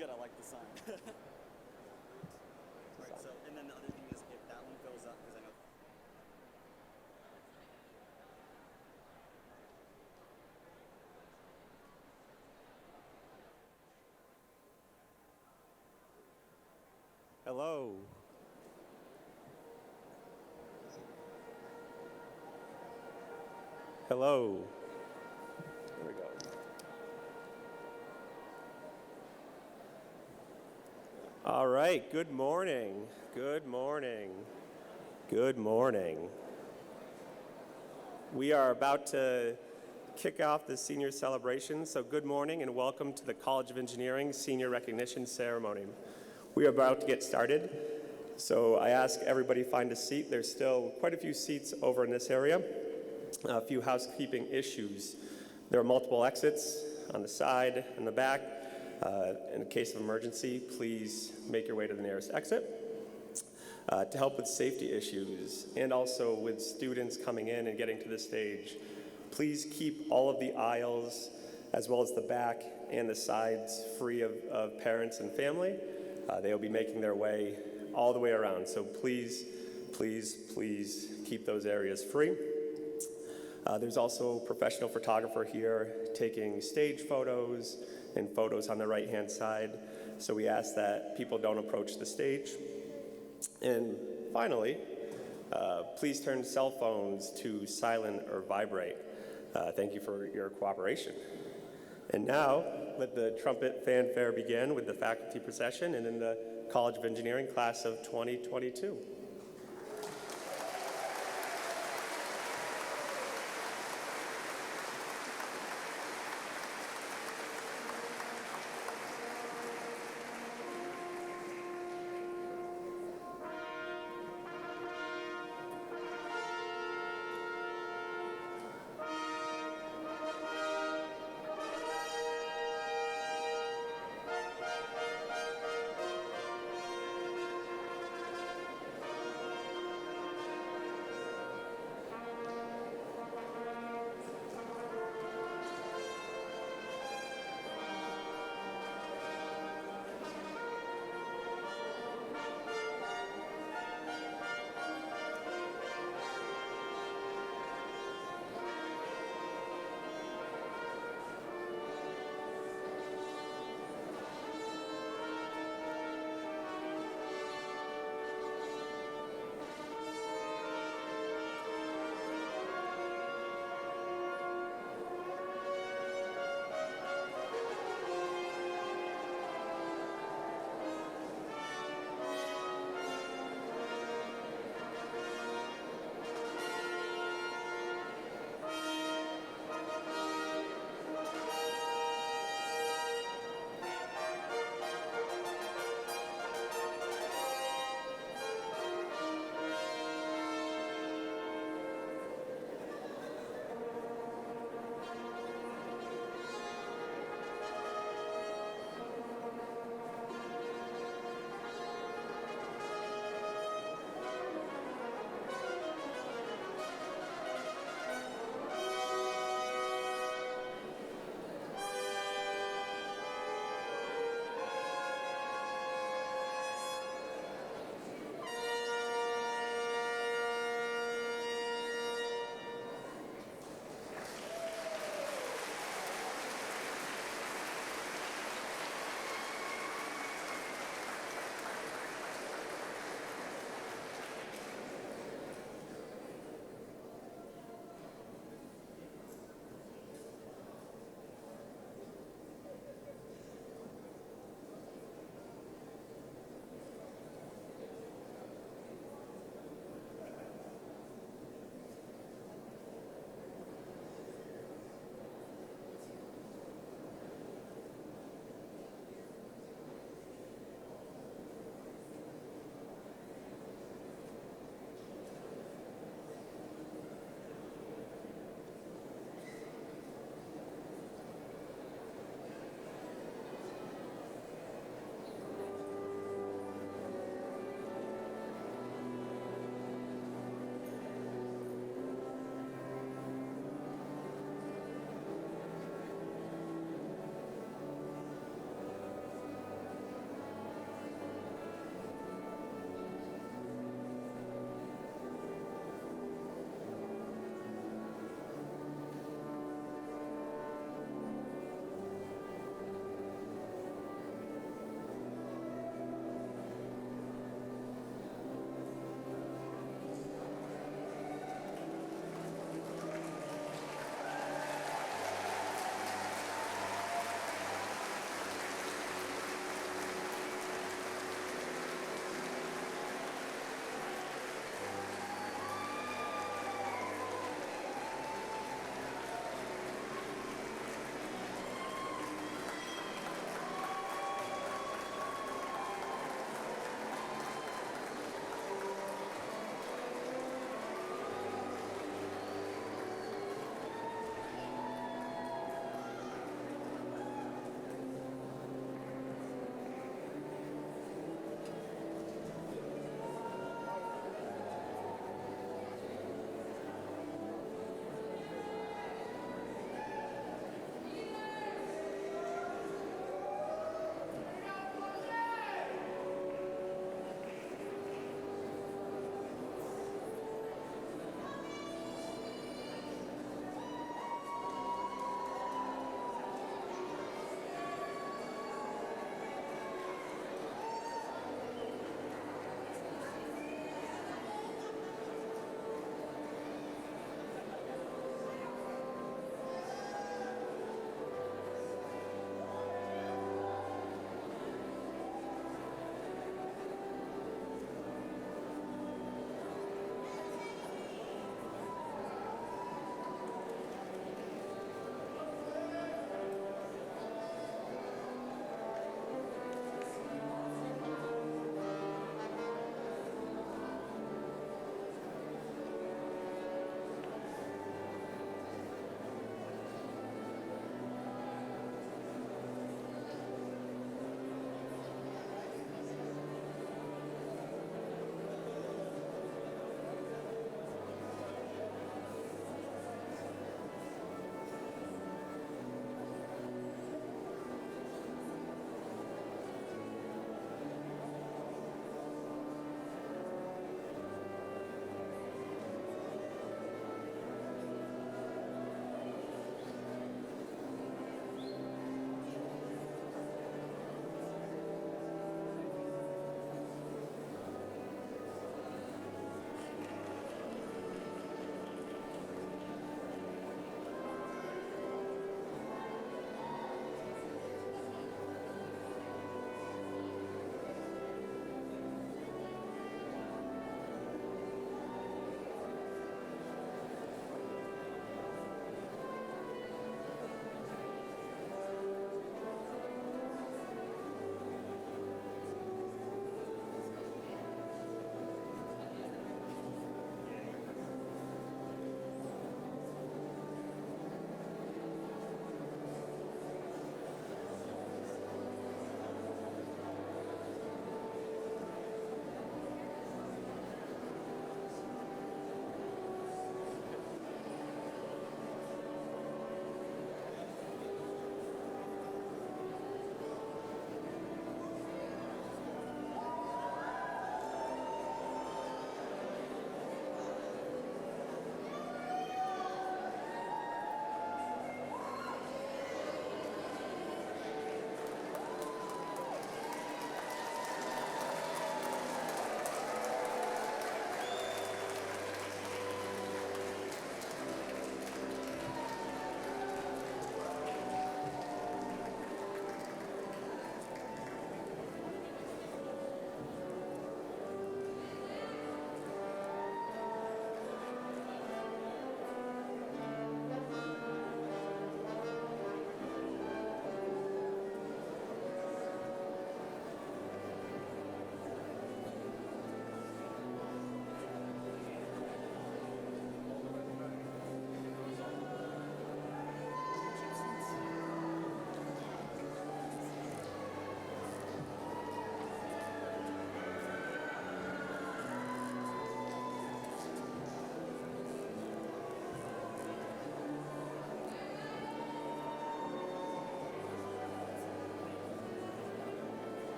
good. I like the sign. Right, so, and then the other thing is if that one fills up, because I know. Hello. Hello. There we go. All right, good morning. Good morning. Good morning. We are about to kick off the senior celebration, so good morning and welcome to the College of Engineering Senior Recognition Ceremony. We are about to get started, so I ask everybody find a seat. There's still quite a few seats over in this area. A few housekeeping issues. There are multiple exits on the side and the back. In case of emergency, please make your way to the nearest exit. To help with safety issues and also with students coming in and getting to the stage, please keep all of the aisles as well as the back and the sides free of parents and family. They will be making their way all the way around, so please, please, please keep those areas free. There's also a professional photographer here taking stage photos and photos on the right-hand side, so we ask that people don't approach the stage. And finally, please turn cell phones to silent or vibrate. Thank you for your cooperation. And now, let the trumpet fanfare begin with the faculty procession and in the College of Engineering class of 2022.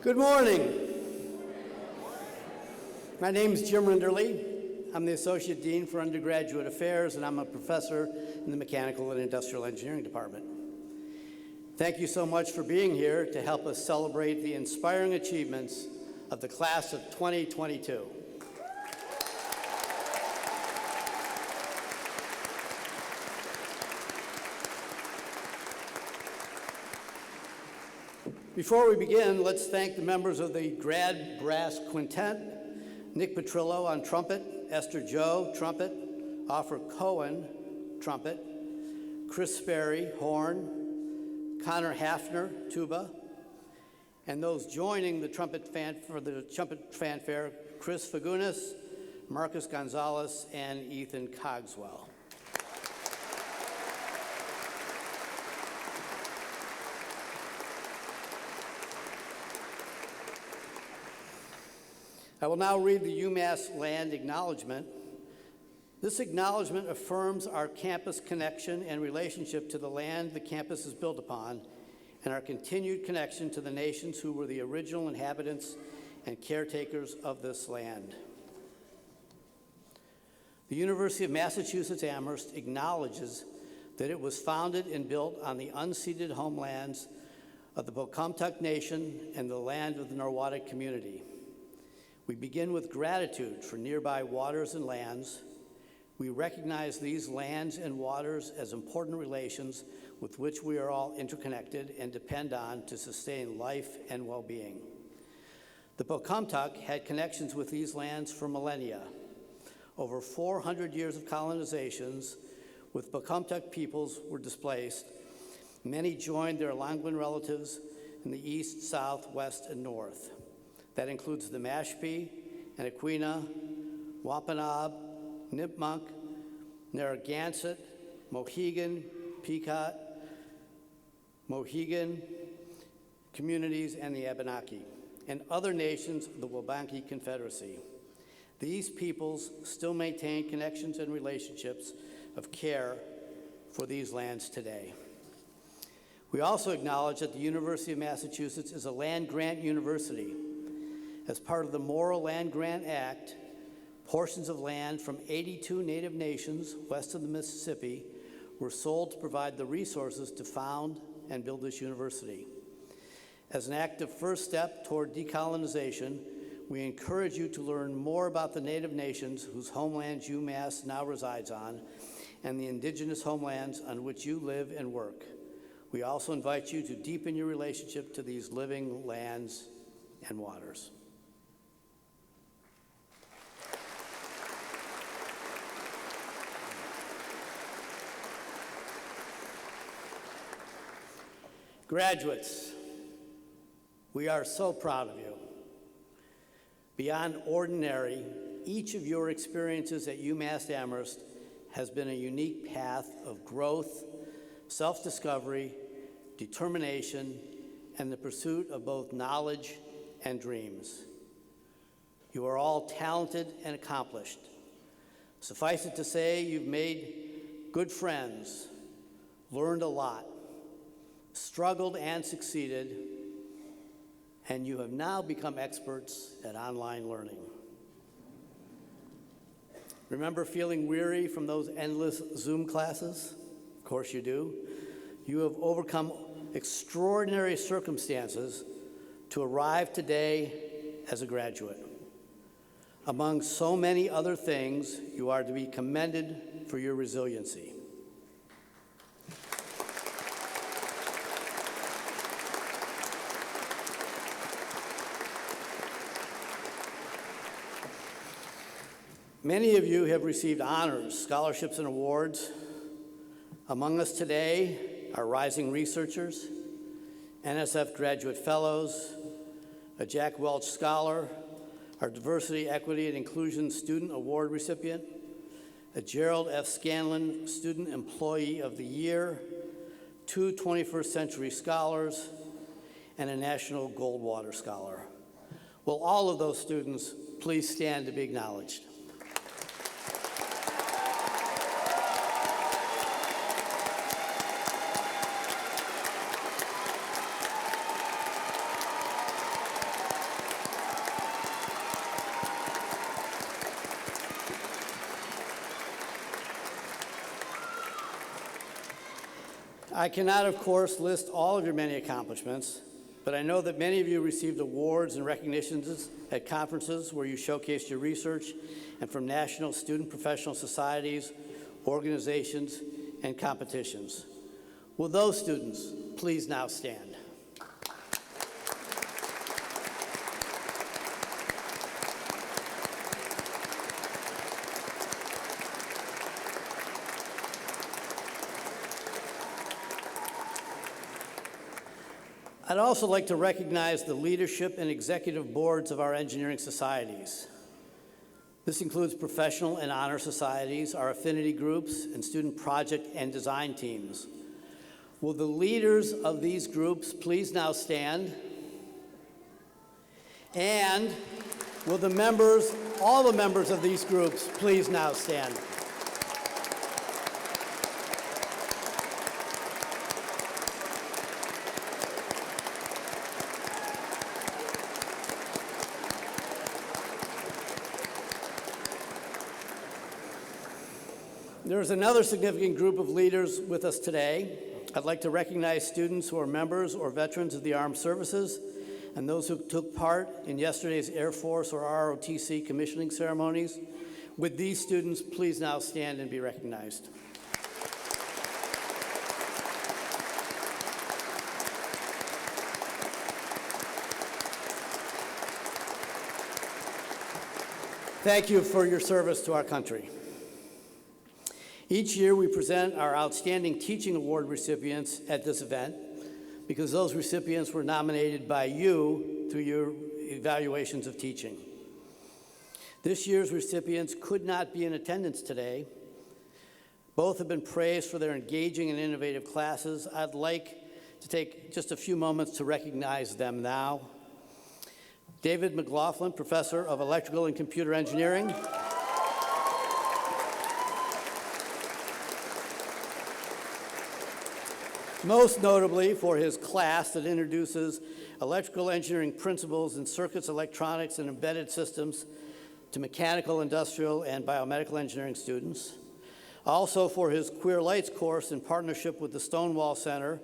Good morning. My name is Jim Rinderly. I'm the Associate Dean for Undergraduate Affairs, and I'm a professor in the Mechanical and Industrial Engineering Department. Thank you so much for being here to help us celebrate the inspiring achievements of the class of 2022. Before we begin, let's thank the members of the Grad Brass Quintet: Nick Petrillo on trumpet, Esther Joe, trumpet, Offer Cohen, trumpet, Chris Sperry, horn, Connor Hafner, tuba, and those joining the trumpet fanfare, Chris Fagunas, Marcus Gonzalez, and Ethan Cogswell. I will now read the UMass Land Acknowledgement. This acknowledgement affirms our campus connection and relationship to the land the campus is built upon, and our continued connection to the nations who were the original inhabitants and caretakers of this land. The University of Massachusetts Amherst acknowledges that it was founded and built on the unceded homelands of the Pocumtuck Nation and the land of the Norwottuck community. We begin with gratitude for nearby waters and lands. We recognize these lands and waters as important relations with which we are all interconnected and depend on to sustain life and well-being. The Pocumtuck had connections with these lands for millennia. Over 400 years of colonizations with Pocumtuck peoples were displaced. Many joined their Algonquin relatives in the east, south, west, and north. That includes the Mashpee, Anaquina, Wampanoag, Nipmuc, Narragansett, Mohegan, Pequot, Mohegan communities, and the Abenaki, and other nations of the Wabanaki Confederacy. These peoples still maintain connections and relationships of care for these lands today. We also acknowledge that the University of Massachusetts is a land-grant university. As part of the Morrill Land Grant Act, portions of land from 82 Native nations west of the Mississippi were sold to provide the resources to found and build this university. As an active first step toward decolonization, we encourage you to learn more about the Native nations whose homelands UMass now resides on and the indigenous homelands on which you live and work. We also invite you to deepen your relationship to these living lands and waters. Graduates, we are so proud of you. Beyond ordinary, each of your experiences at UMass Amherst has been a unique path of growth, self-discovery, determination, and the pursuit of both knowledge and dreams. You are all talented and accomplished. Suffice it to say, you've made good friends, learned a lot, struggled and succeeded, and you have now become experts at online learning. Remember feeling weary from those endless Zoom classes? Of course you do. You have overcome extraordinary circumstances to arrive today as a graduate. Among so many other things, you are to be commended for your resiliency. Many of you have received honors, scholarships, and awards. Among us today are rising researchers, NSF graduate fellows, a Jack Welch Scholar, our Diversity, Equity, and Inclusion Student Award recipient, a Gerald F. Scanlon Student Employee of the Year, 2 21st Century Scholars, and a National Goldwater Scholar. Will all of those students please stand to be acknowledged? I cannot, of course, list all of your many accomplishments, but I know that many of you received awards and recognitions at conferences where you showcased your research and from national student professional societies, organizations, and competitions. Will those students please now stand? I'd also like to recognize the leadership and executive boards of our engineering societies. This includes professional and honor societies, our affinity groups, and student project and design teams. Will the leaders of these groups please now stand? And will the members, all the members of these groups, please now stand? There's another significant group of leaders with us today. I'd like to recognize students who are members or veterans of the armed services and those who took part in yesterday's Air Force or ROTC commissioning ceremonies. Would these students please now stand and be recognized? Thank you for your service to our country. Each year we present our Outstanding Teaching Award recipients at this event because those recipients were nominated by you through your evaluations of teaching. This year's recipients could not be in attendance today. Both have been praised for their engaging and innovative classes. I'd like to take just a few moments to recognize them now. David McLaughlin, Professor of Electrical and Computer Engineering. Most notably for his class that introduces electrical engineering principles in circuits, electronics, and embedded systems to mechanical, industrial, and biomedical engineering students. Also for his Queer Lights course in partnership with the Stonewall Center,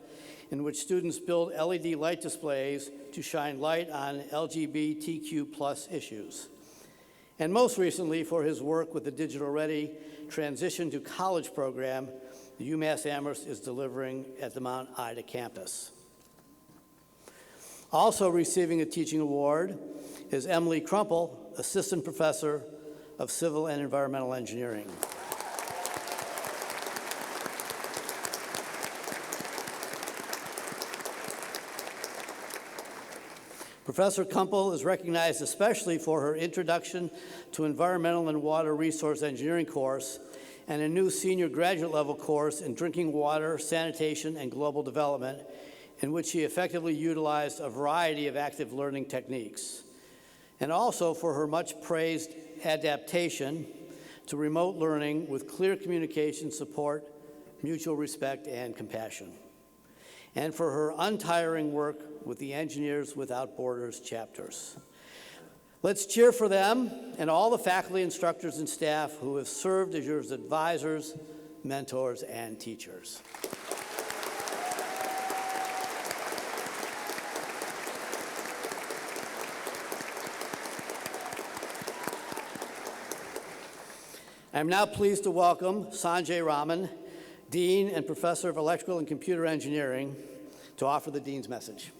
in which students build LED light displays to shine light on LGBTQ+ issues. And most recently for his work with the Digital Ready Transition to College program the Umass Amherst is delivering at the Mount Ida campus. Also receiving a teaching award is Emily Crumple, Assistant Professor of Civil and Environmental Engineering. Professor Crumple is recognized especially for her Introduction to Environmental and Water Resource Engineering course and a new senior graduate level course in drinking water, sanitation, and global development, in which she effectively utilized a variety of active learning techniques. And also for her much praised adaptation to remote learning with clear communication, support, mutual respect, and compassion. And for her untiring work with the Engineers Without Borders chapters. Let's cheer for them and all the faculty, instructors, and staff who have served as your advisors, mentors, and teachers. I'm now pleased to welcome Sanjay Raman, Dean and Professor of Electrical and Computer Engineering, to offer the Dean's message.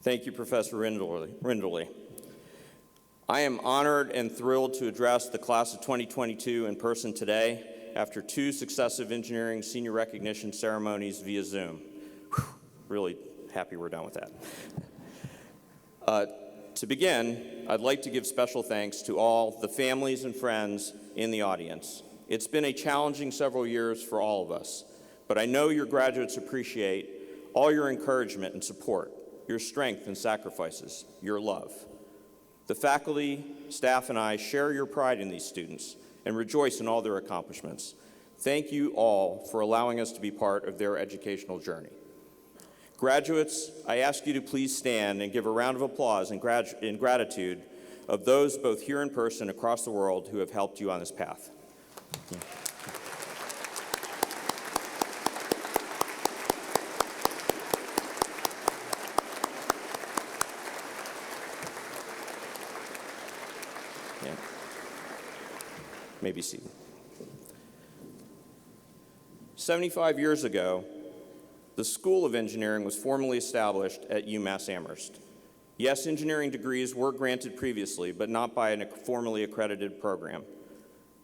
Thank you, Professor Rindley. I am honored and thrilled to address the class of 2022 in person today after 2 successive engineering senior recognition ceremonies via Zoom. Really happy we're done with that. To begin, I'd like to give special thanks to all the families and friends in the audience. It's been a challenging several years for all of us, but I know your graduates appreciate all your encouragement and support, your strength and sacrifices, your love. The faculty, staff, and I share your pride in these students and rejoice in all their accomplishments. Thank you all for allowing us to be part of their educational journey. Graduates, I ask you to please stand and give a round of applause in gratitude of those both here in person and across the world who have helped you on this path. Yeah. Maybe see. 75 years ago, the School of Engineering was formally established at Umass Amherst. Yes, engineering degrees were granted previously, but not by a formally accredited program.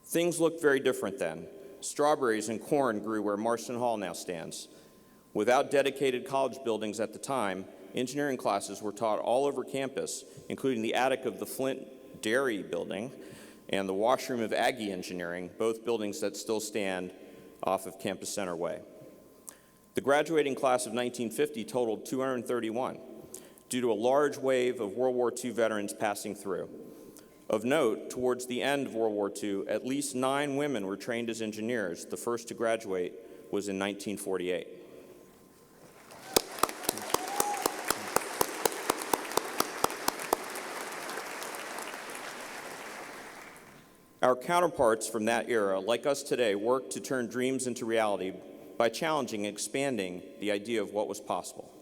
Things looked very different then. Strawberries and corn grew where Marston Hall now stands. Without dedicated college buildings at the time, engineering classes were taught all over campus, including the attic of the Flint Dairy Building and the washroom of Aggie Engineering, both buildings that still stand off of Campus Center Way. The graduating class of 1950 totaled 231 due to a large wave of World War II veterans passing through. Of note, towards the end of World War II, at least 9 women were trained as engineers. The first to graduate was in 1948. Our counterparts from that era, like us today, worked to turn dreams into reality by challenging and expanding the idea of what was possible.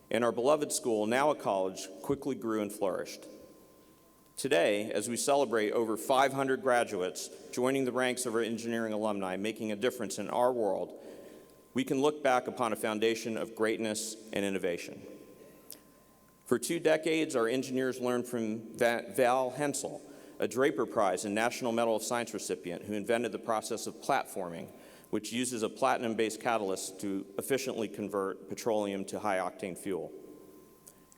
And our beloved school, now a college, quickly grew and flourished. Today, as we celebrate over 500 graduates joining the ranks of our engineering alumni, making a difference in our world, we can look back upon a foundation of greatness and innovation. For 2 decades, our engineers learned from Val Hensel, a Draper Prize and National Medal of Science recipient who invented the process of platforming, which uses a platinum-based catalyst to efficiently convert petroleum to high-octane fuel.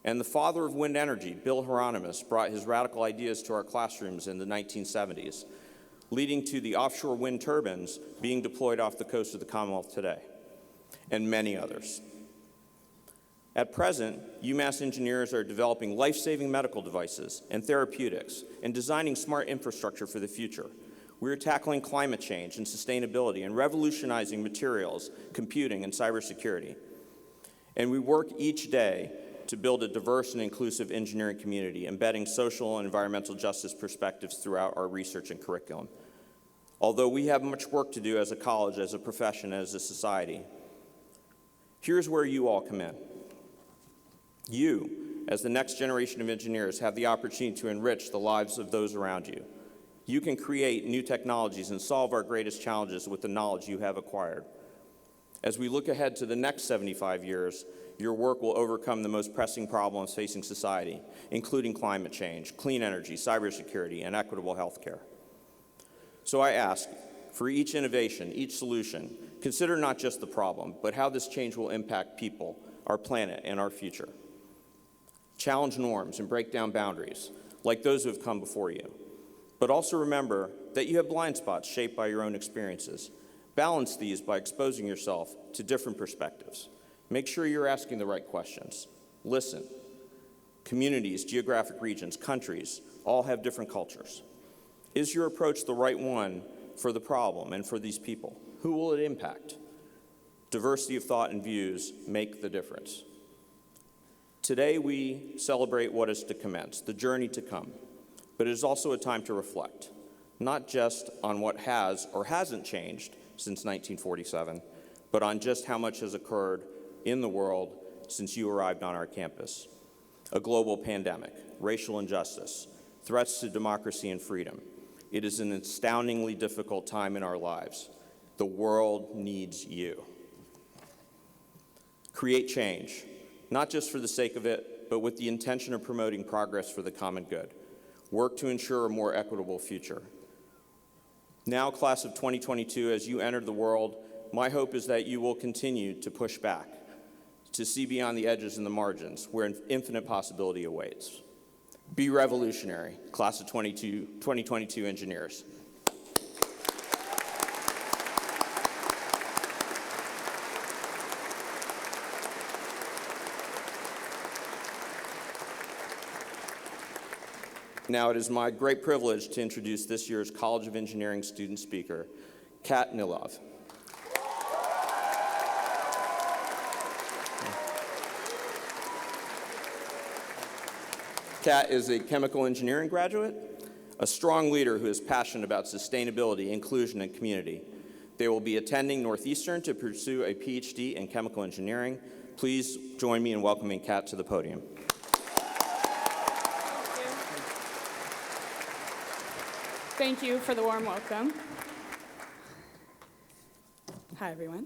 And the father of wind energy, Bill Hieronymus, brought his radical ideas to our classrooms in the 1970s, leading to the offshore wind turbines being deployed off the coast of the Commonwealth today, and many others. At present, UMass engineers are developing life-saving medical devices and therapeutics and designing smart infrastructure for the future. We are tackling climate change and sustainability and revolutionizing materials, computing, and cybersecurity. And we work each day to build a diverse and inclusive engineering community, embedding social and environmental justice perspectives throughout our research and curriculum. Although we have much work to do as a college, as a profession, as a society, here's where you all come in. You, as the next generation of engineers, have the opportunity to enrich the lives of those around you. You can create new technologies and solve our greatest challenges with the knowledge you have acquired. As we look ahead to the next 75 years, your work will overcome the most pressing problems facing society, including climate change, clean energy, cybersecurity, and equitable health care. So I ask, for each innovation, each solution, consider not just the problem, but how this change will impact people, our planet, and our future. Challenge norms and break down boundaries, like those who have come before you. But also remember that you have blind spots shaped by your own experiences. Balance these by exposing yourself to different perspectives. Make sure you're asking the right questions. Listen. Communities, geographic regions, countries, all have different cultures. Is your approach the right one for the problem and for these people? Who will it impact? Diversity of thought and views make the difference. Today we celebrate what is to commence, the journey to come. But it is also a time to reflect, not just on what has or hasn't changed since 1947, but on just how much has occurred in the world since you arrived on our campus. A global pandemic, racial injustice, threats to democracy and freedom. It is an astoundingly difficult time in our lives. The world needs you. Create change, not just for the sake of it, but with the intention of promoting progress for the common good. Work to ensure a more equitable future. Now, class of 2022, as you enter the world, my hope is that you will continue to push back, to see beyond the edges and the margins, where an infinite possibility awaits. Be revolutionary, class of 2022 engineers. Now it is my great privilege to introduce this year's College of Engineering student speaker, Kat Nilov. Kat is a chemical engineering graduate, a strong leader who is passionate about sustainability, inclusion, and community. They will be attending Northeastern to pursue a PhD in chemical engineering. Please join me in welcoming Kat to the podium. Thank you for the warm welcome. Hi, everyone.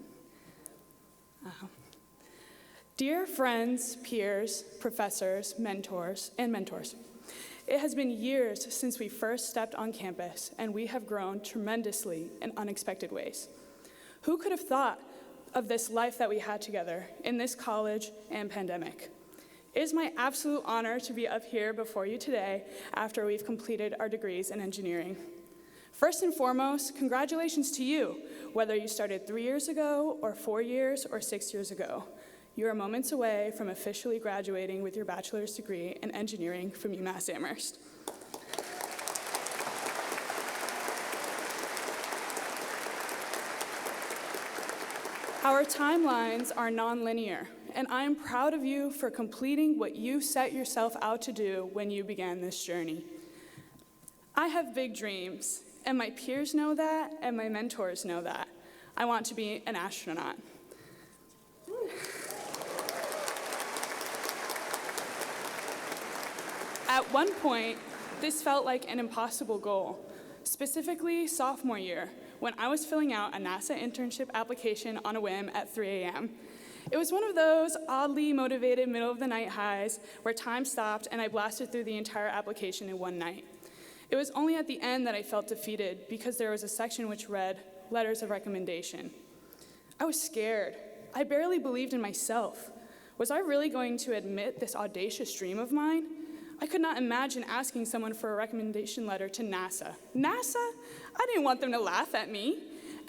Dear friends, peers, professors, mentors, it has been years since we first stepped on campus, and we have grown tremendously in unexpected ways. Who could have thought of this life that we had together in this college and pandemic? It is my absolute honor to be up here before you today after we've completed our degrees in engineering. First and foremost, congratulations to you, whether you started 3 years ago or 4 years or 6 years ago. You are moments away from officially graduating with your bachelor's degree in engineering from Umass Amherst. Our timelines are nonlinear, and I am proud of you for completing what you set yourself out to do when you began this journey. I have big dreams, and my peers know that, and my mentors know that. I want to be an astronaut. At one point, this felt like an impossible goal, specifically sophomore year, when I was filling out a NASA internship application on a whim at 3 a.m. It was one of those oddly motivated middle-of-the-night highs where time stopped and I blasted through the entire application in one night. It was only at the end that I felt defeated because there was a section which read, letters of recommendation. I was scared. I barely believed in myself. Was I really going to admit this audacious dream of mine? I could not imagine asking someone for a recommendation letter to NASA. NASA? I didn't want them to laugh at me.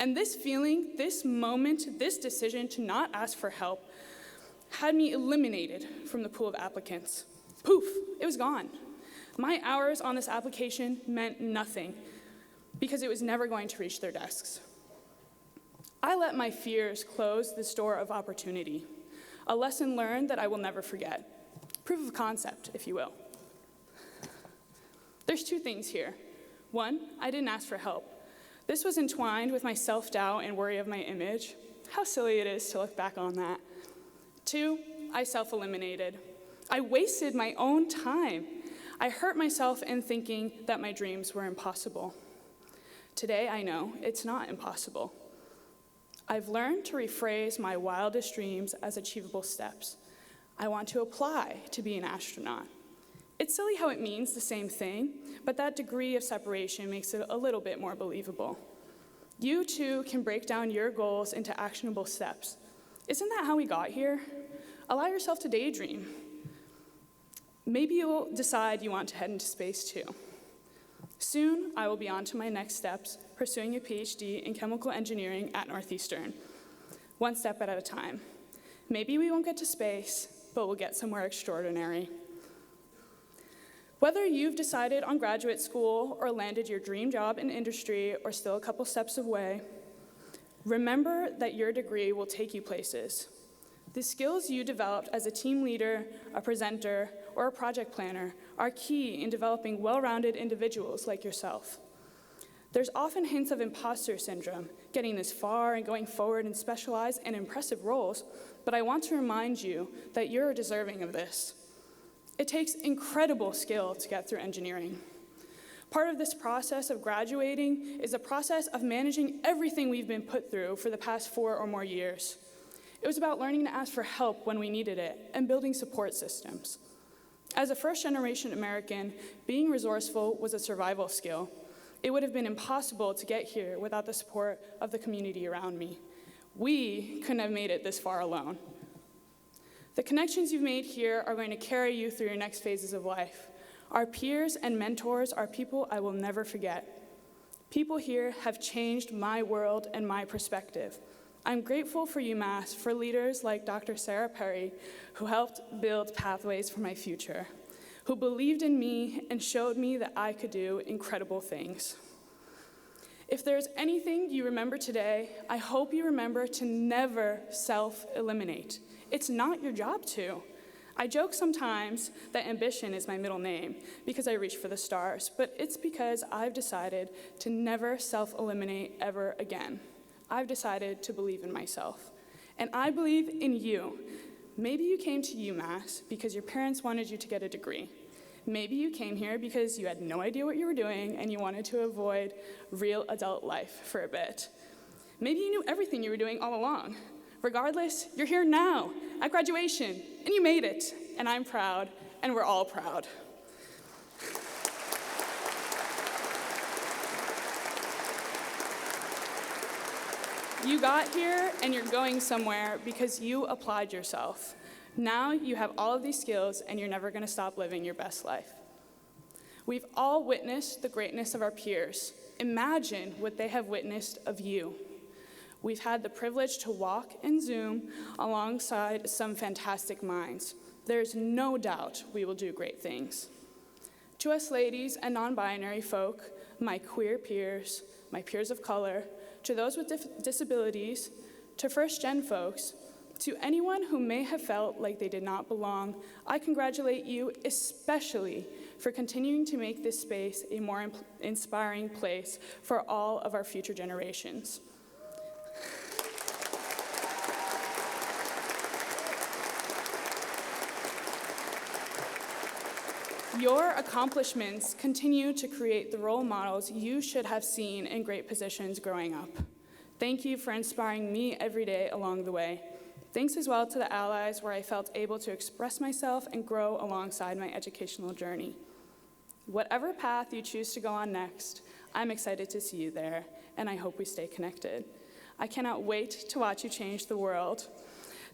And this feeling, this moment, this decision to not ask for help had me eliminated from the pool of applicants. Poof, it was gone. My hours on this application meant nothing because it was never going to reach their desks. I let my fears close this door of opportunity, a lesson learned that I will never forget. Proof of concept, if you will. There's two things here. One, I didn't ask for help. This was entwined with my self-doubt and worry of my image. How silly it is to look back on that. Two, I self-eliminated. I wasted my own time. I hurt myself in thinking that my dreams were impossible. Today, I know it's not impossible. I've learned to rephrase my wildest dreams as achievable steps. I want to apply to be an astronaut. It's silly how it means the same thing, but that degree of separation makes it a little bit more believable. You too can break down your goals into actionable steps. Isn't that how we got here? Allow yourself to daydream. Maybe you'll decide you want to head into space too. Soon, I will be on to my next steps, pursuing a PhD in chemical engineering at Northeastern, one step at a time. Maybe we won't get to space, but we'll get somewhere extraordinary. Whether you've decided on graduate school or landed your dream job in industry or still a couple steps away, remember that your degree will take you places. The skills you developed as a team leader, a presenter, or a project planner are key in developing well-rounded individuals like yourself. There's often hints of imposter syndrome, getting this far and going forward in specialized and impressive roles, but I want to remind you that you're deserving of this. It takes incredible skill to get through engineering. Part of this process of graduating is the process of managing everything we've been put through for the past 4 or more years. It was about learning to ask for help when we needed it and building support systems. As a first-generation American, being resourceful was a survival skill. It would have been impossible to get here without the support of the community around me. We couldn't have made it this far alone. The connections you've made here are going to carry you through your next phases of life. Our peers and mentors are people I will never forget. People here have changed my world and my perspective. I'm grateful for UMass, for leaders like Dr. Sarah Perry, who helped build pathways for my future, who believed in me and showed me that I could do incredible things. If there's anything you remember today, I hope you remember to never self-eliminate. It's not your job to. I joke sometimes that ambition is my middle name because I reach for the stars, but it's because I've decided to never self-eliminate ever again. I've decided to believe in myself, and I believe in you. Maybe you came to UMass because your parents wanted you to get a degree. Maybe you came here because you had no idea what you were doing and you wanted to avoid real adult life for a bit. Maybe you knew everything you were doing all along. Regardless, you're here now at graduation, and you made it, and I'm proud, and we're all proud. You got here, and you're going somewhere because you applied yourself. Now you have all of these skills, and you're never going to stop living your best life. We've all witnessed the greatness of our peers. Imagine what they have witnessed of you. We've had the privilege to walk and Zoom alongside some fantastic minds. There's no doubt we will do great things. To us ladies and non-binary folk, my queer peers, my peers of color, to those with disabilities, to first-gen folks, to anyone who may have felt like they did not belong, I congratulate you especially for continuing to make this space a more inspiring place for all of our future generations. Your accomplishments continue to create the role models you should have seen in great positions growing up. Thank you for inspiring me every day along the way. Thanks as well to the allies where I felt able to express myself and grow alongside my educational journey. Whatever path you choose to go on next, I'm excited to see you there, and I hope we stay connected. I cannot wait to watch you change the world.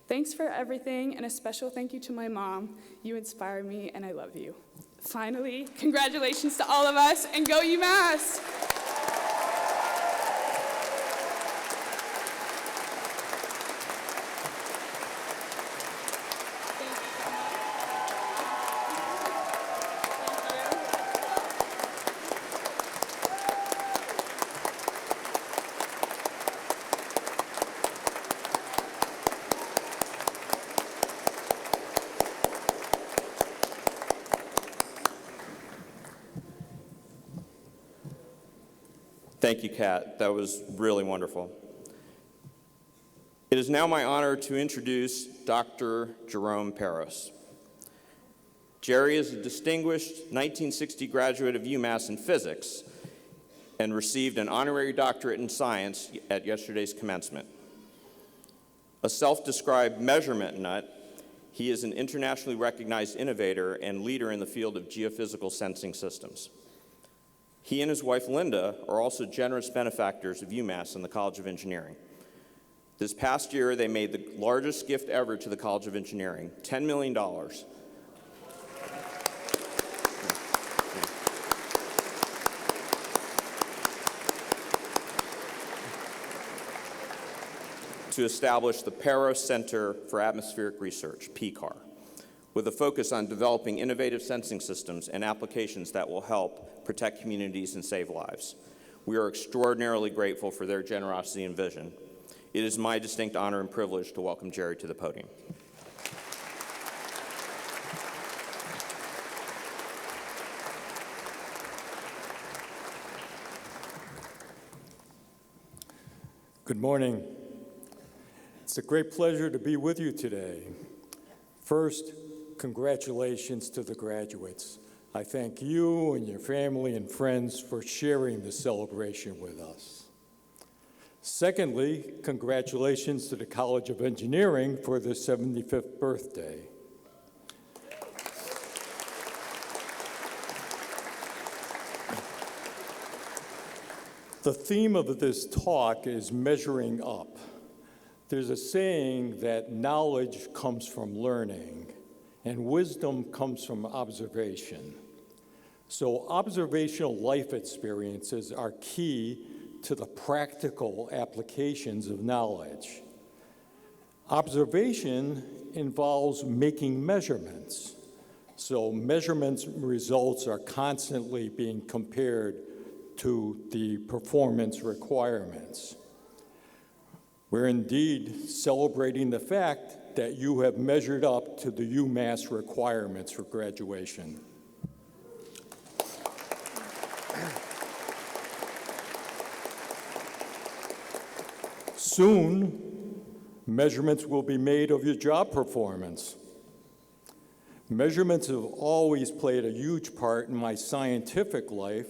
Thanks for everything, and a special thank you to my mom. You inspire me, and I love you. Finally, congratulations to all of us, and go UMass! Thank you, Kat. That was really wonderful. It is now my honor to introduce Dr. Jerome Peros. Jerry is a distinguished 1960 graduate of UMass in physics and received an honorary doctorate in science at yesterday's commencement. A self-described measurement nut, he is an internationally recognized innovator and leader in the field of geophysical sensing systems. He and his wife, Linda, are also generous benefactors of UMass and the College of Engineering. This past year, they made the largest gift ever to the College of Engineering, $10 million. To establish the Peros Center for Atmospheric Research, PCAR, with a focus on developing innovative sensing systems and applications that will help protect communities and save lives. We are extraordinarily grateful for their generosity and vision. It is my distinct honor and privilege to welcome Jerry to the podium. Good morning. It's a great pleasure to be with you today. First, congratulations to the graduates. I thank you and your family and friends for sharing the celebration with us. Secondly, congratulations to the College of Engineering for their 75th birthday. The theme of this talk is measuring up. There's a saying that knowledge comes from learning, and wisdom comes from observation. So observational life experiences are key to the practical applications of knowledge. Observation involves making measurements. So measurements results are constantly being compared to the performance requirements. We're indeed celebrating the fact that you have measured up to the UMass requirements for graduation. Soon, measurements will be made of your job performance. Measurements have always played a huge part in my scientific life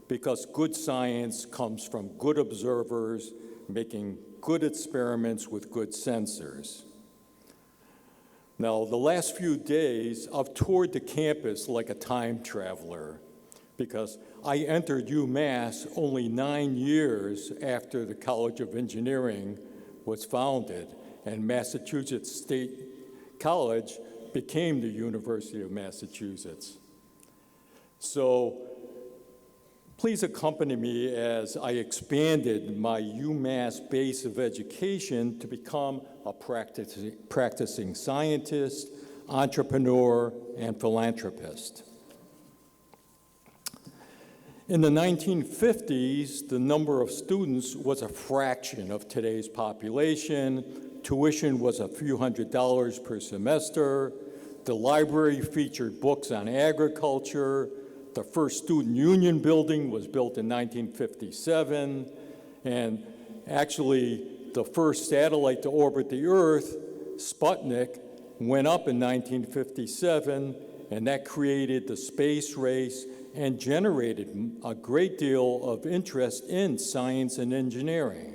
because good science comes from good observers making good experiments with good sensors. Now, the last few days, I've toured the campus like a time traveler because I entered UMass only 9 years after the College of Engineering was founded, and Massachusetts State College became the University of Massachusetts. So please accompany me as I expanded my UMass base of education to become a practicing scientist, entrepreneur, and philanthropist. In the 1950s, the number of students was a fraction of today's population. Tuition was a few $100s per semester. The library featured books on agriculture. The first student union building was built in 1957. And actually, the first satellite to orbit the Earth, Sputnik, went up in 1957, and that created the space race and generated a great deal of interest in science and engineering.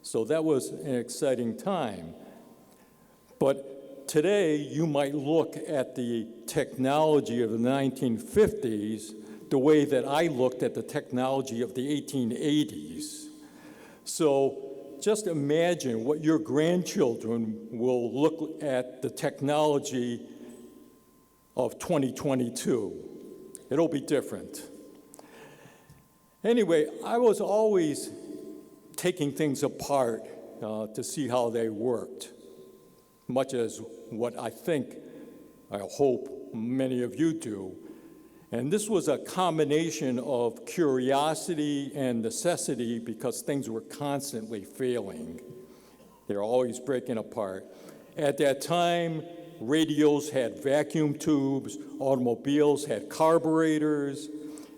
So that was an exciting time. But today, you might look at the technology of the 1950s the way that I looked at the technology of the 1880s. So just imagine what your grandchildren will look at the technology of 2022. It'll be different. Anyway, I was always taking things apart to see how they worked, much as what I hope many of you do. And this was a combination of curiosity and necessity because things were constantly failing. They're always breaking apart. At that time, radios had vacuum tubes, automobiles had carburetors,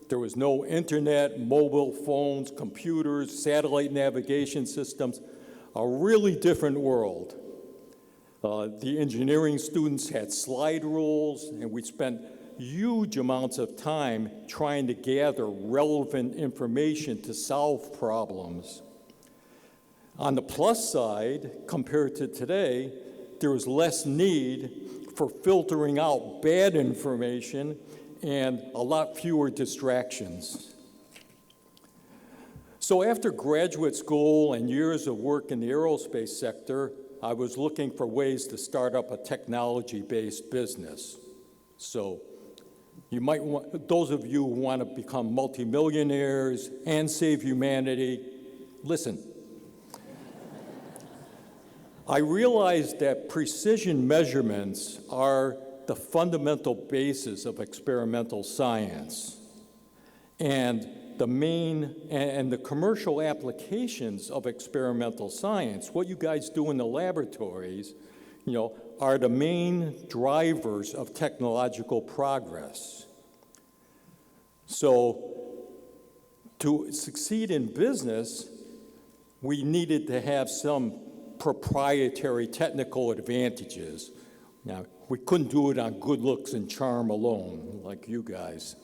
there was no internet, mobile phones, computers, satellite navigation systems, a really different world. The engineering students had slide rules, and we spent huge amounts of time trying to gather relevant information to solve problems. On the plus side, compared to today, there was less need for filtering out bad information and a lot fewer distractions. So after graduate school and years of work in the aerospace sector, I was looking for ways to start up a technology-based business. So you might want, those of you who want to become multimillionaires and save humanity, listen. I realized that precision measurements are the fundamental basis of experimental science. And the commercial applications of experimental science, what you guys do in the laboratories, are the main drivers of technological progress. So to succeed in business, we needed to have some proprietary technical advantages. Now, we couldn't do it on good looks and charm alone, like you guys.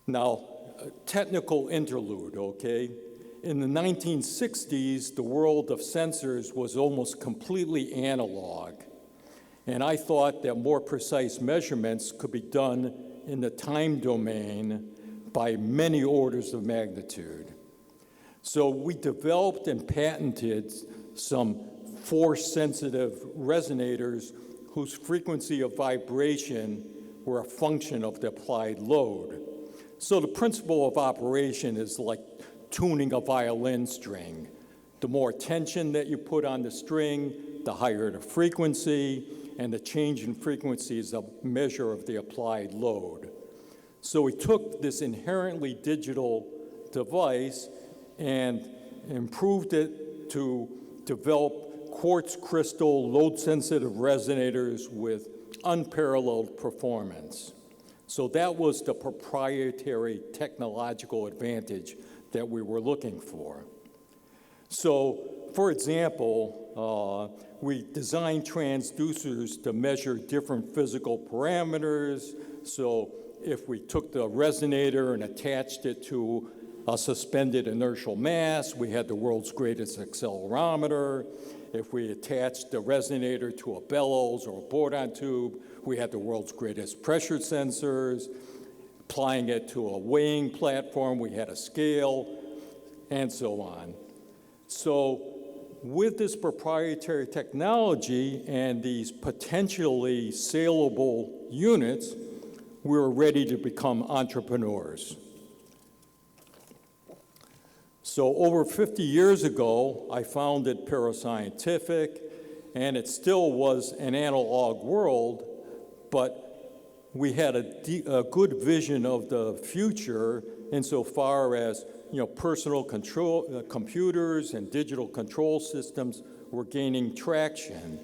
Now, a technical interlude, okay? In the 1960s, the world of sensors was almost completely analog, and I thought that more precise measurements could be done in the time domain by many orders of magnitude. So we developed and patented some force-sensitive resonators whose frequency of vibration were a function of the applied load. So the principle of operation is like tuning a violin string. The more tension that you put on the string, the higher the frequency, and the change in frequency is a measure of the applied load. So we took this inherently digital device and improved it to develop quartz crystal load-sensitive resonators with unparalleled performance. So that was the proprietary technological advantage that we were looking for. So, for example, we designed transducers to measure different physical parameters. So if we took the resonator and attached it to a suspended inertial mass, we had the world's greatest accelerometer. If we attached the resonator to a bellows or a bourdon tube, we had the world's greatest pressure sensors. Applying it to a weighing platform, we had a scale, and so on. So with this proprietary technology and these potentially saleable units, we were ready to become entrepreneurs. So over 50 years ago, I founded Parascientific, and it still was an analog world, but we had a good vision of the future insofar as personal control, computers and digital control systems were gaining traction.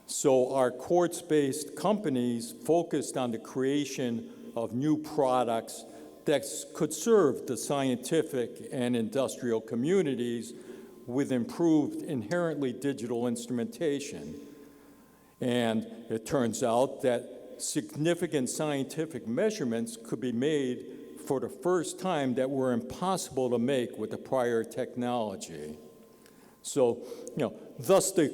So our quartz-based companies focused on the creation of new products that could serve the scientific and industrial communities with improved inherently digital instrumentation. And it turns out that significant scientific measurements could be made for the first time that were impossible to make with the prior technology. So, thus the,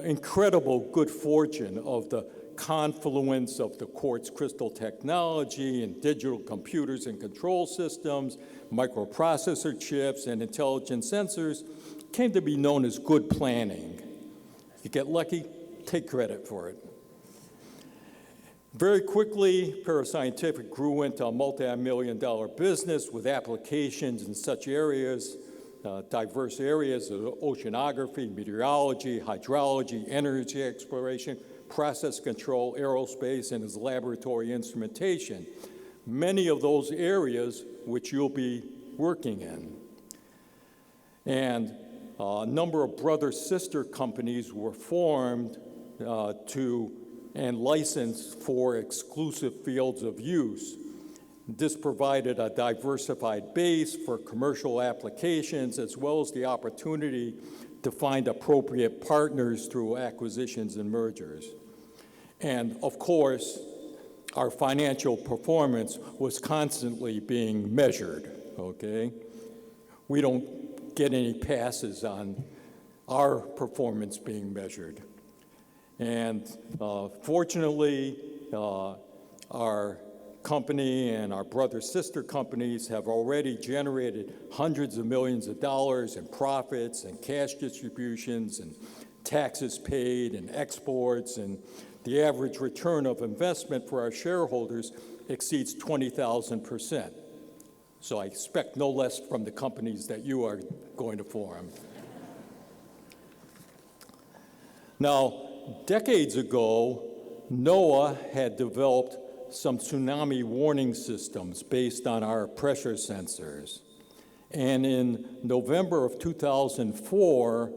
incredible good fortune of the confluence of the quartz crystal technology and digital computers and control systems, microprocessor chips, and intelligent sensors came to be known as good planning. You get lucky, take credit for it. Very quickly, Parascientific grew into a multi-million-dollar business with applications in such areas, diverse areas of oceanography, meteorology, hydrology, energy exploration, process control, aerospace, and its laboratory instrumentation. Many of those areas which you'll be working in. And a number of brother-sister companies were formed and licensed for exclusive fields of use. This provided a diversified base for commercial applications as well as the opportunity to find appropriate partners through acquisitions and mergers. And of course, our financial performance was constantly being measured, okay? We don't get any passes on our performance being measured. And fortunately, our company and our brother-sister companies have already generated hundreds of millions of dollars in profits and cash distributions and taxes paid and exports, and the average return of investment for our shareholders exceeds 20,000%. So I expect no less from the companies that you are going to form. Now, decades ago, NOAA had developed some tsunami warning systems based on our pressure sensors. And in November of 2004,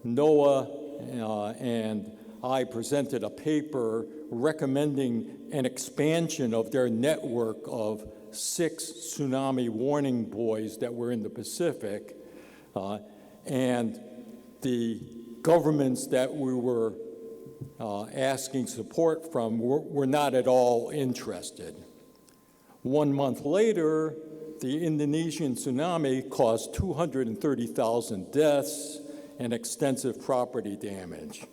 NOAA and I presented a paper recommending an expansion of their network of 6 tsunami warning buoys that were in the Pacific. And the governments that we were asking support from were not at all interested. 1 month later, the Indonesian tsunami caused 230,000 deaths and extensive property damage.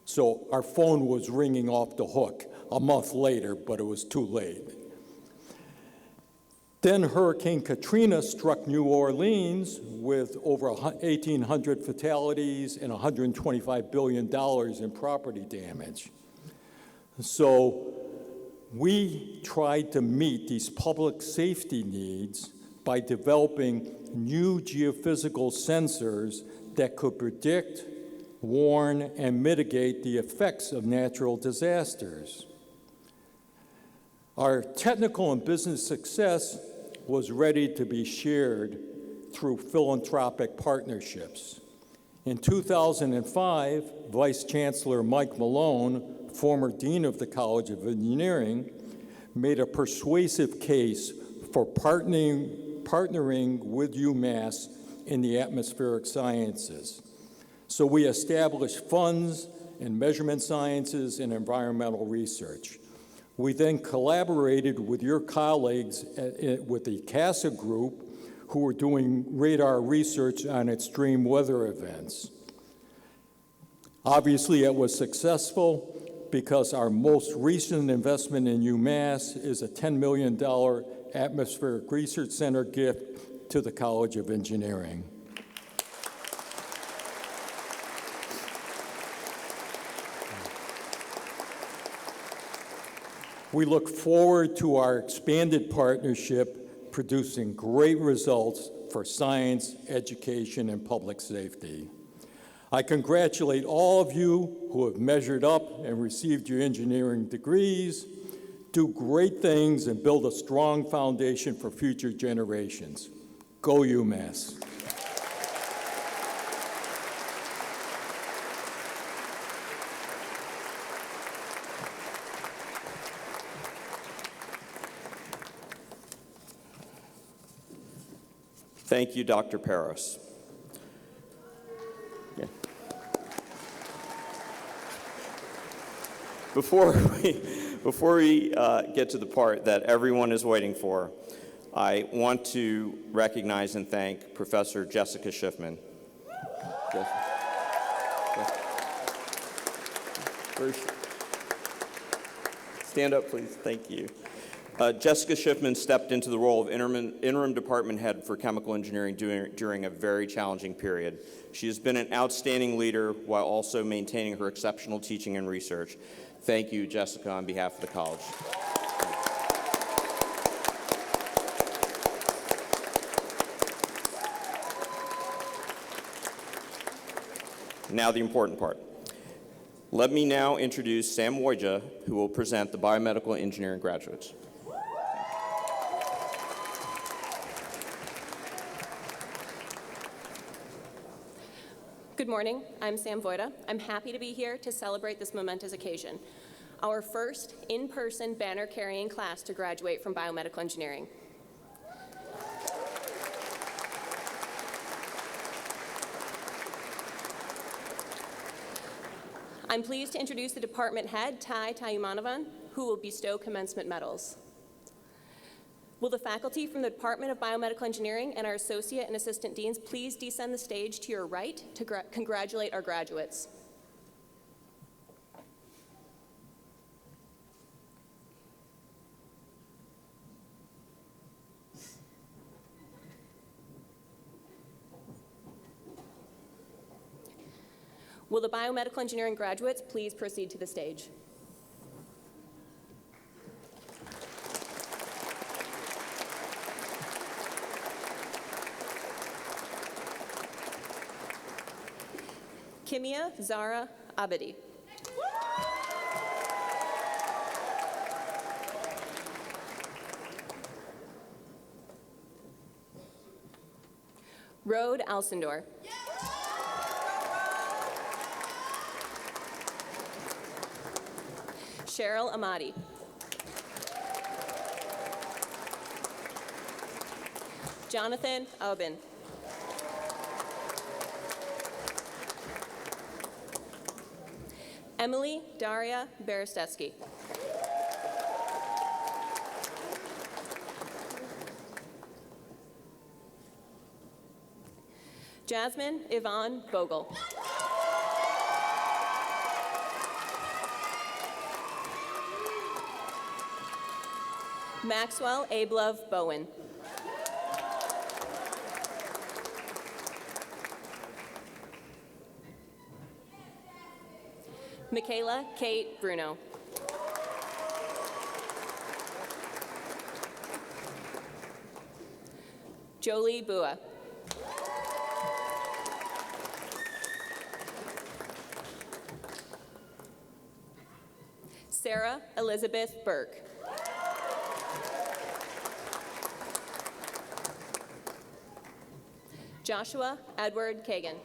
So our phone was ringing off the hook a month later, but it was too late. Then Hurricane Katrina struck New Orleans with over 1,800 fatalities and $125 billion in property damage. So we tried to meet these public safety needs by developing new geophysical sensors that could predict, warn, and mitigate the effects of natural disasters. Our technical and business success was ready to be shared through philanthropic partnerships. In 2005, Vice Chancellor Mike Malone, former Dean of the College of Engineering, made a persuasive case for partnering with UMass in the atmospheric sciences. So we established funds in measurement sciences and environmental research. We then collaborated with your colleagues with the CASA group, who were doing radar research on extreme weather events. Obviously, it was successful because our most recent investment in UMass is a $10 million Atmospheric Research Center gift to the College of Engineering. We look forward to our expanded partnership producing great results for science, education, and public safety. I congratulate all of you who have measured up and received your engineering degrees. Do great things and build a strong foundation for future generations. Go UMass. Thank you, Dr. Paris. Yeah. Before we get to the part that everyone is waiting for, I want to recognize and thank Professor Jessica Schiffman. Stand up, please. Thank you. Jessica Schiffman stepped into the role of interim department head for chemical engineering during a very challenging period. She has been an outstanding leader while also maintaining her exceptional teaching and research. Thank you, Jessica, on behalf of the college. Now the important part. Let me now introduce Sam Wojda, who will present the biomedical engineering graduates. Good morning, I'm Sam Wojda. I'm happy to be here to celebrate this momentous occasion, our first in-person banner-carrying class to graduate from biomedical engineering. I'm pleased to introduce the department head, Tai Tayumanavan, who will bestow commencement medals. Will the faculty from the Department of Biomedical Engineering and our associate and assistant deans please descend the stage to your right to congratulate our graduates. Will the biomedical engineering graduates please proceed to the stage? Kimia Zara Abedi. Rode Alcindor. Cheryl Amati. Jonathan Aubin. Emily Daria Berestetsky. Jasmine Yvonne Bogle. Maxwell Ablove Bowen. Michaela Kate Bruno. Jolie Bua. Sarah Elizabeth Burke. Joshua Edward Kagan.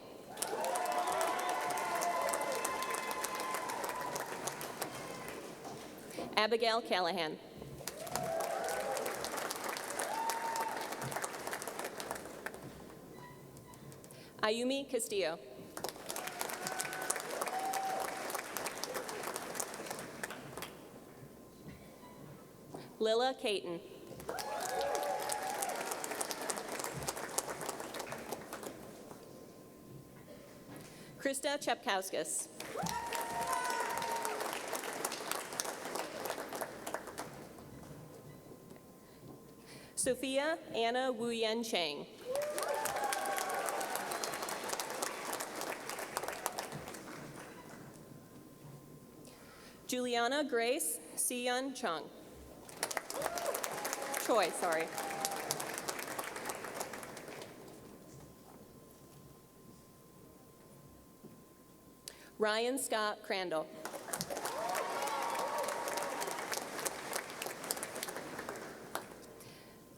Abigail Callahan. Ayumi Castillo. Lila Caton. Krista Chepkauskas. Sophia Anna Wuyen Chang. Juliana Grace Siyun Chung. Choi, sorry. Ryan Scott Crandall.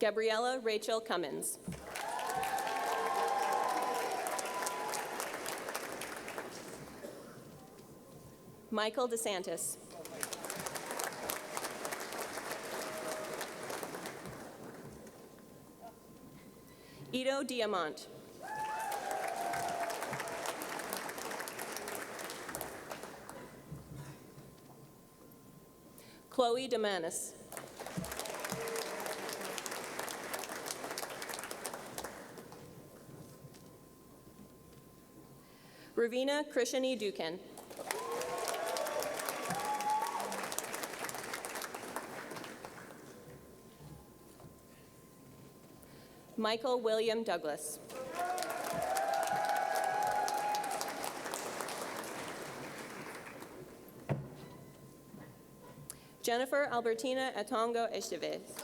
Gabriella Rachel Cummins. Michael DeSantis. Ito Diamant. Chloe Demanis. Ravina Krishani Dukan. Michael William Douglas. Jennifer Albertina Atongo Esteves.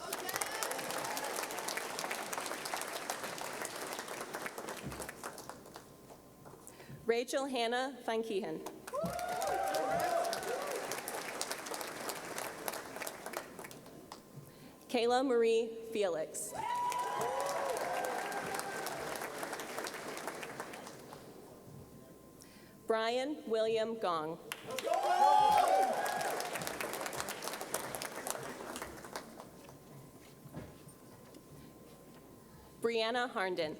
Rachel Hannah Van Kehen. Kayla Marie Felix. Brian William Gong. Brianna Harnden.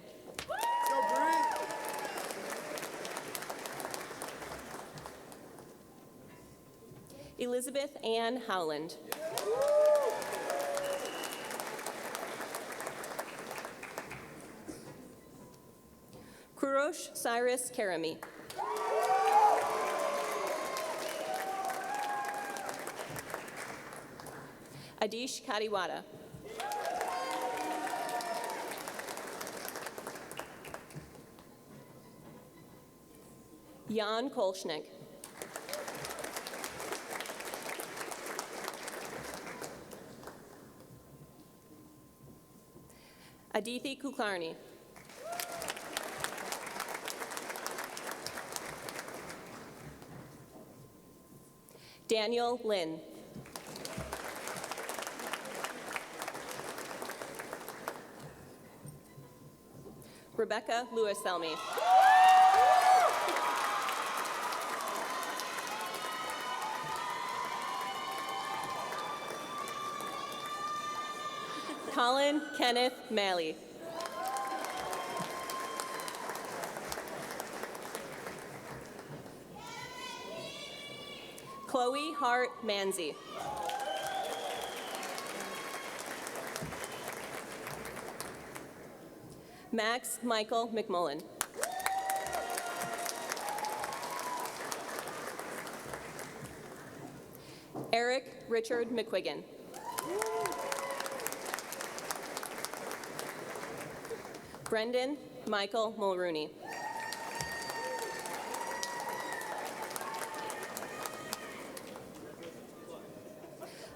Elizabeth Ann Howland. Kurosh Cyrus Karami. Adish Kadiwada. Jan Kolschnick. Adithi Kulkarni. Daniel Lin. Rebecca Lewis-Selmy. Colin Kenneth Malley. Chloe Hart Manzi. Max Michael McMullen. Eric Richard McQuiggan. Brendan Michael Mulrooney.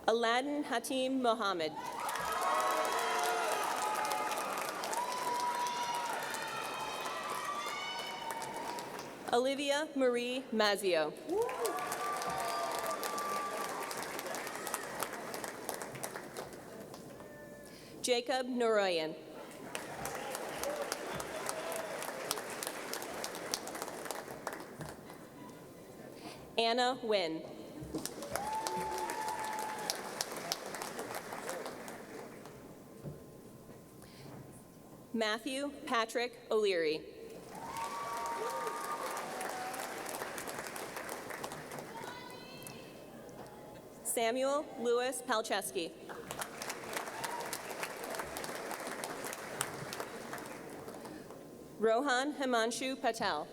Aladdin Hatim Mohammed. Olivia Marie Mazio. Jacob Noroyan. Anna Wynn. Matthew Patrick O'Leary. Samuel Louis Palczewski. Rohan Himanshu Patel.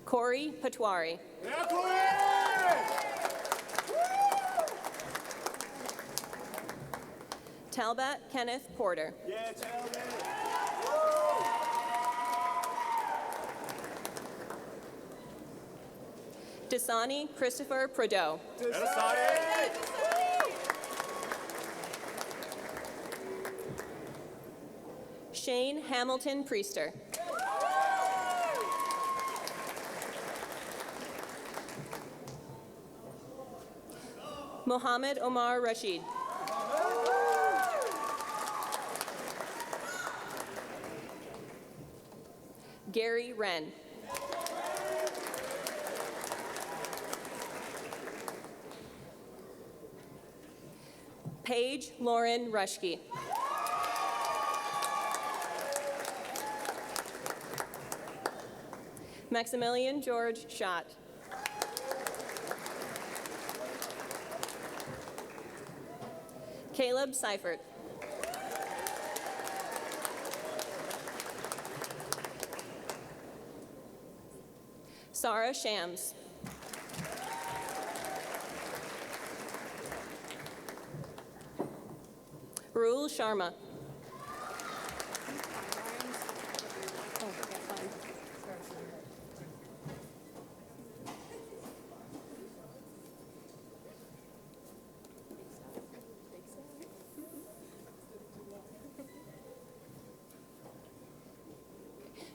Corey Patwari. Talbot Kenneth Porter. Dasani Christopher Prodeau. Shane Hamilton Priester. Mohammed Omar Rashid. Gary Wren. Paige Lauren Rushke. Maximilian George Schott. Caleb Seifert. Sarah Shams. Rule Sharma.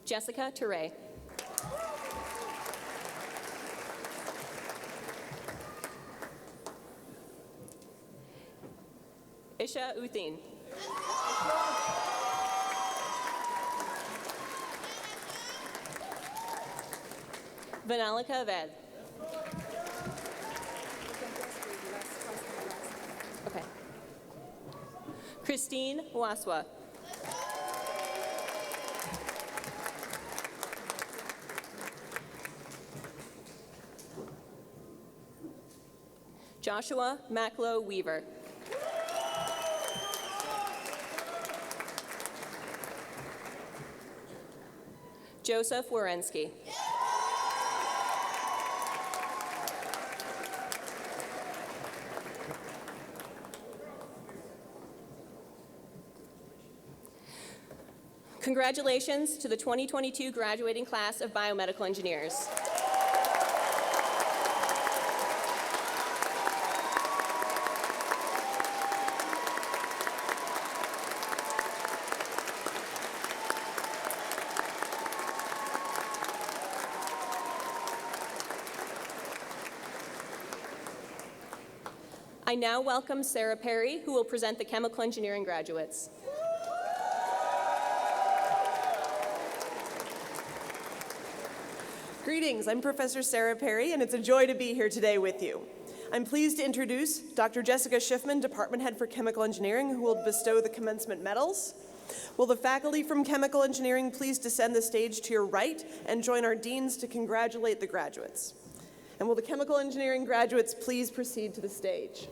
Jessica Teray. Isha Uthin. Vanalika Ved. Okay. Christine Waswa. Joshua Macklow Weaver. Joseph Wierensky. Congratulations to the 2022 graduating class of biomedical engineers. I now welcome Sarah Perry, who will present the chemical engineering graduates. Greetings, I'm Professor Sarah Perry, and it's a joy to be here today with you. I'm pleased to introduce Dr. Jessica Schiffman, Department Head for Chemical Engineering, who will bestow the commencement medals. Will the faculty from Chemical Engineering please descend the stage to your right and join our deans to congratulate the graduates? And will the Chemical Engineering graduates please proceed to the stage?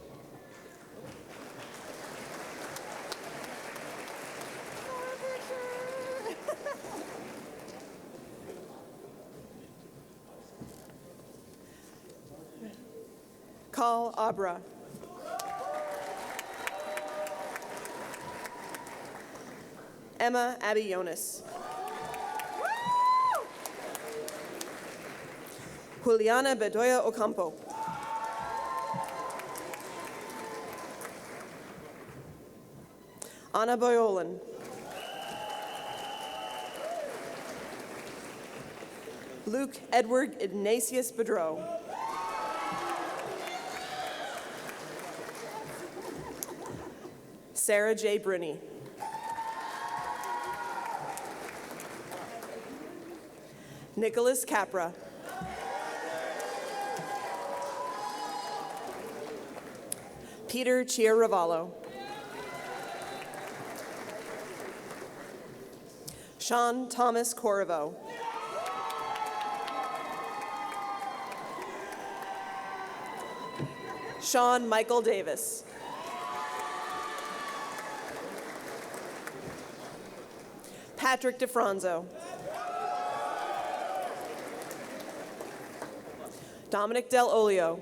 Call Abra. Emma Abionis. Juliana Bedoya Ocampo. Anna Boyolan. Luke Edward Ignatius Bedreau. Sarah J. Bruni. Nicholas Capra. Peter Chiaravallo. Sean Thomas Corriveau. Sean Michael Davis. Patrick DeFranzo. Dominic Del Olio.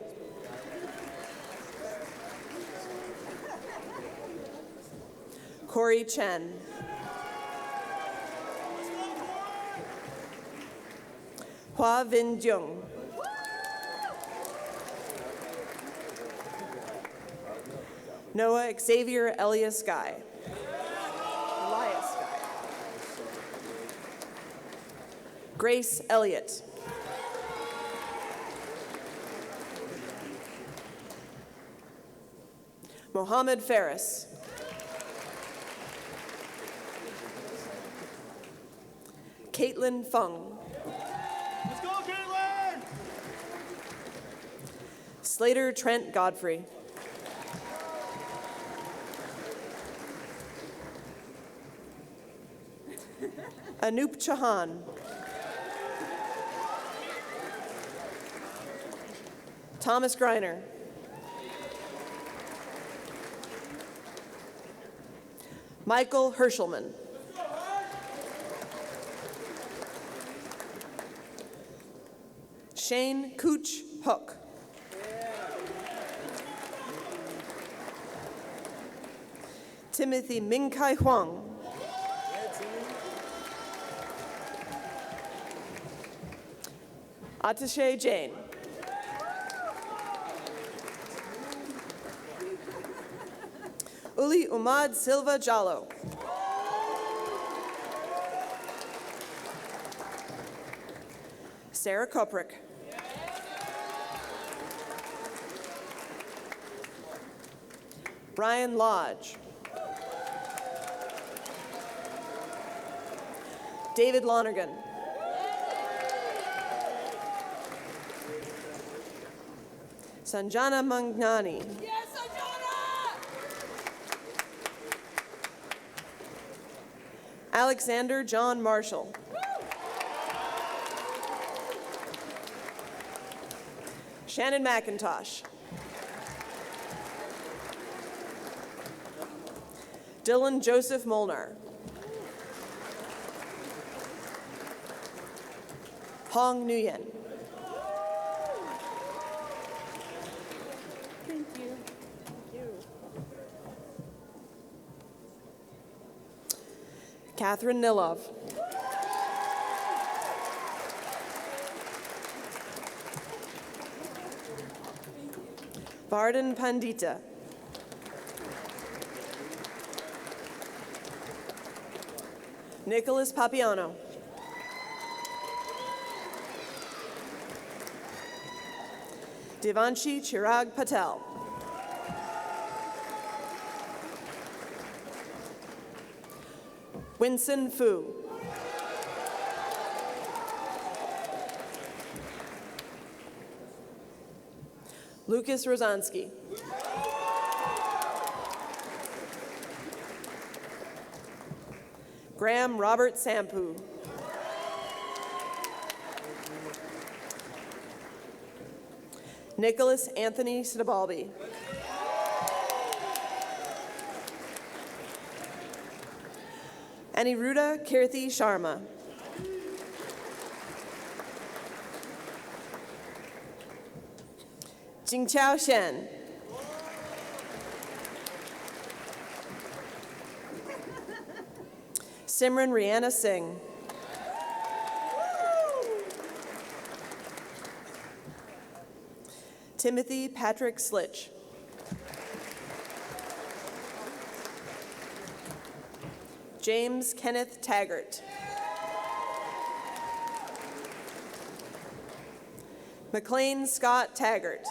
Corey Chen. Hua Vin Jung. Noah Xavier Elias Guy. Elias Guy. Grace Elliott. Mohammed Ferris. Caitlin Fung. Let's go, Caitlin! Slater Trent Godfrey. Anoop Chauhan. Thomas Greiner. Michael Hershelman. Shane Cooch Hook. Timothy Mingkai Huang. Atashay Jain. Uli Umad Silva Jallo. Sarah Koprick. Brian Lodge. David Lonergan. Sanjana Mangnani. Yes, Sanjana! Alexander John Marshall. Shannon McIntosh. Dylan Joseph Molnar. Hong Nguyen. Thank you. Catherine Nilov. Vardan Pandita. Nicholas Papiano. Devanshi Chirag Patel. Winston Fu. Lucas Rosansky. Graham Robert Sampu. Nicholas Anthony Sidabalbi. Aniruddha Kirthi Sharma. Jingqiao Shen. Simran Rihanna Singh. Timothy Patrick Slitch. James Kenneth Taggart. McLean Scott Taggart.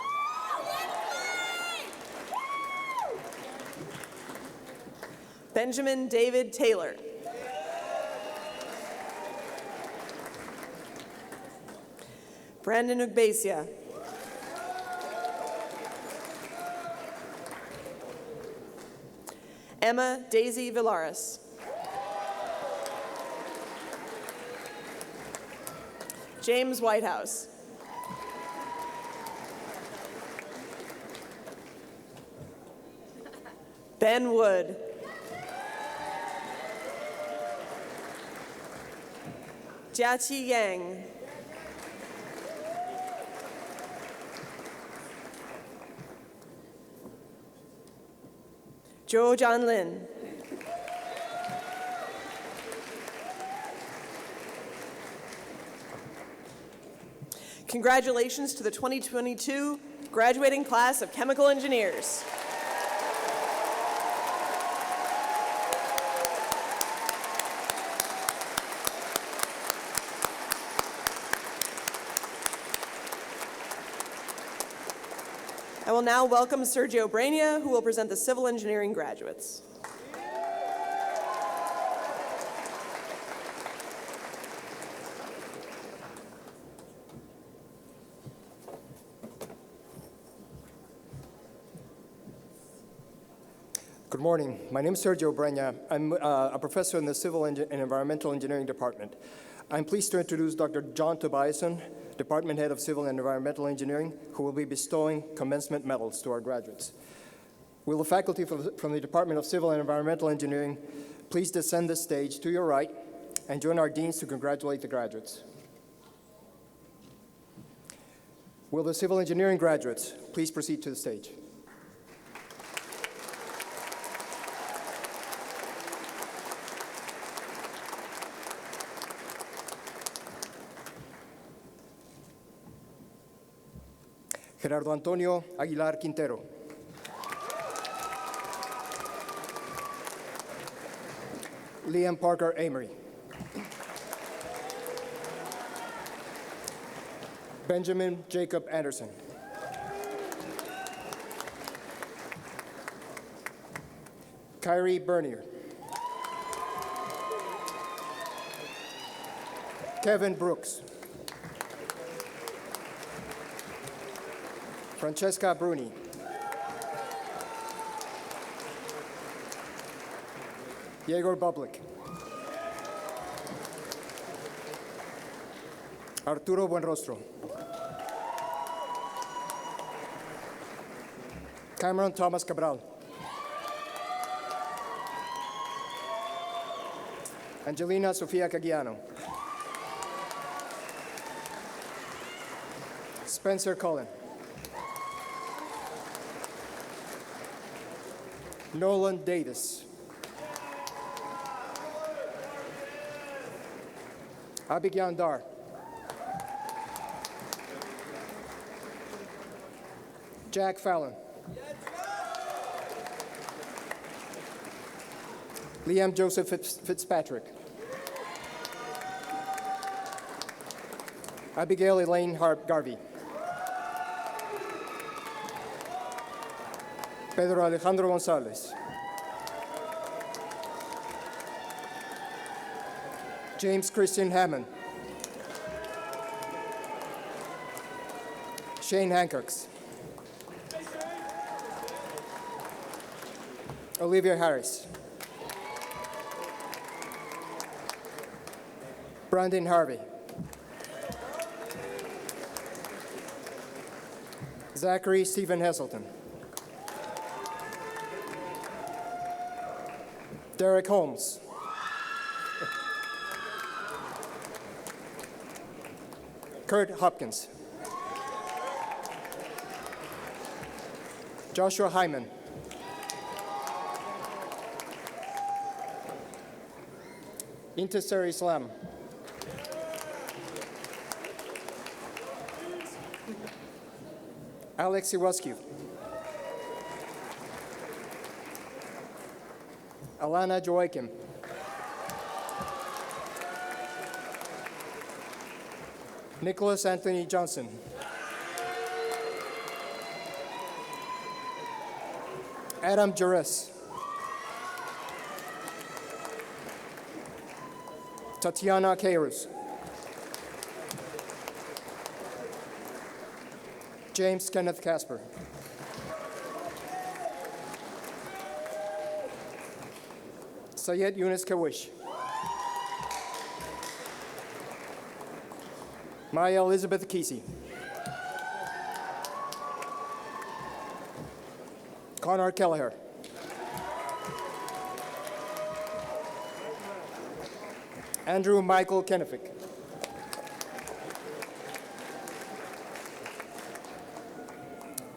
Benjamin David Taylor. Brandon Ugbasia. Emma Daisy Villaris. James Whitehouse. Ben Wood. Jiaqi Yang. Zhou Jianlin. Congratulations to the 2022 graduating class of chemical engineers. I will now welcome Sergio Brania, who will present the civil engineering graduates. Good morning. My name is Sergio Brania. I'm a professor in the Civil and Environmental Engineering Department. I'm pleased to introduce Dr. John Tobiason, Department Head of Civil and Environmental Engineering, who will be bestowing commencement medals to our graduates. Will the faculty from the Department of Civil and Environmental Engineering please descend the stage to your right and join our deans to congratulate the graduates. Will the civil engineering graduates please proceed to the stage. Gerardo Antonio Aguilar Quintero. Liam Parker Amory. Benjamin Jacob Anderson. Kyrie Bernier. Kevin Brooks. Francesca Bruni. Diego Bublik. Arturo Buenrostro. Cameron Thomas Cabral. Angelina Sofia Cagiano. Spencer Cullen. Nolan Davis. Abigyan Dar. Jack Fallon. Liam Joseph Fitzpatrick. Abigail Elaine Garvey. Pedro Alejandro Gonzalez. James Christian Hammond. Shane Hancocks. Olivia Harris. Brandon Harvey. Zachary Stephen Heselton. Derek Holmes. Kurt Hopkins. Joshua Hyman. Intisar Islam. Alex Iwascu. Alana Joachim. Nicholas Anthony Johnson. Adam Juris. Tatiana Kairos. James Kenneth Casper. Sayed Yunus Kawish. Maya Elizabeth Kesey. Connor Kelleher. Andrew Michael Kenefick.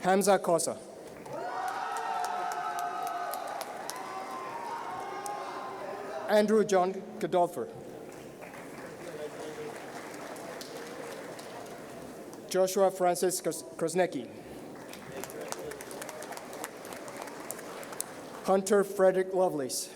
Hamza Kosa. Andrew John Godolpher. Joshua Francis Krasnecki. Hunter Frederick Lovelace.